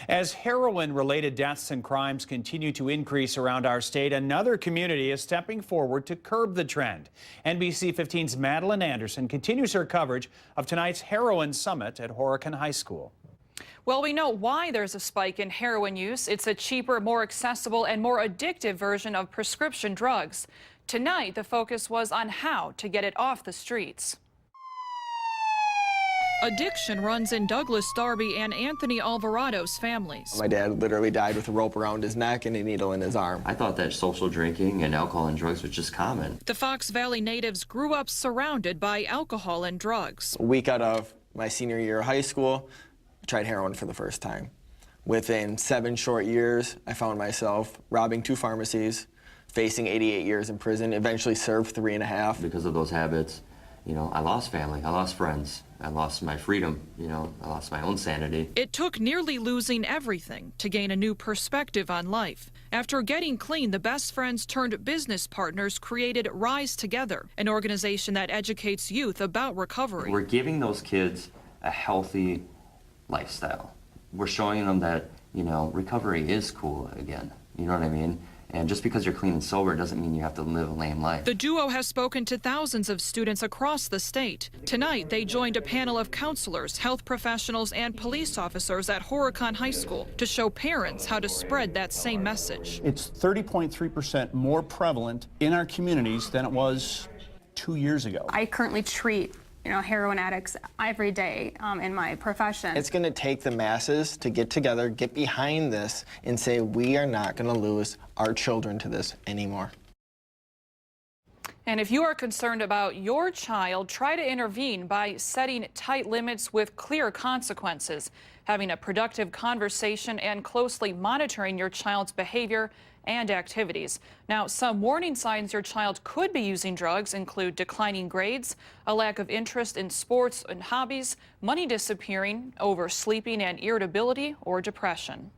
As heroin-related deaths and crimes continue to increase around our state, another community is stepping forward to curb the trend. NBC 15's Madeline continues her coverage of tonight's Heroin Summit at Heroin High School. Well, we know why there's a spike in heroin use. It's a cheaper, more accessible, and more addictive version of prescription drugs. Tonight, the focus was on how to get it off the streets. Addiction runs in Douglas Darby and Anthony Alvarado's families. My dad literally died with a rope around his neck and a needle in his arm. I thought that social drinking and alcohol and drugs was just common. The Fox Valley natives grew up surrounded by alcohol and drugs. A week out of my senior year of high school, I tried heroin for the first time. Within 7 short years, I found myself robbing 2 pharmacies, facing 88 years in prison, eventually served 3.5. Because of those habits, I lost family, I lost friends, I lost my freedom, I lost my own sanity. It took nearly losing everything to gain a new perspective on life. After getting clean, the best friends turned business partners created Rise Together, an organization that educates youth about recovery. We're giving those kids a healthy lifestyle. We're showing them that, recovery is cool again. You know what I mean? And just because you're clean and sober doesn't mean you have to live a lame life. The duo has spoken to thousands of students across the state. Tonight, they joined a panel of counselors, health professionals, and police officers at Heroin High School to show parents how to spread that same message. It's 30.3% more prevalent in our communities than it was 2 years ago. I currently treat heroin addicts every day in my profession. It's going to take the masses to get together, get behind this, and say we are not going to lose our children to this anymore. And if you are concerned about your child, try to intervene by setting tight limits with clear consequences, having a productive conversation, and closely monitoring your child's behavior and activities. Now, some warning signs your child could be using drugs include declining grades, a lack of interest in sports and hobbies, money disappearing, oversleeping and irritability, or depression.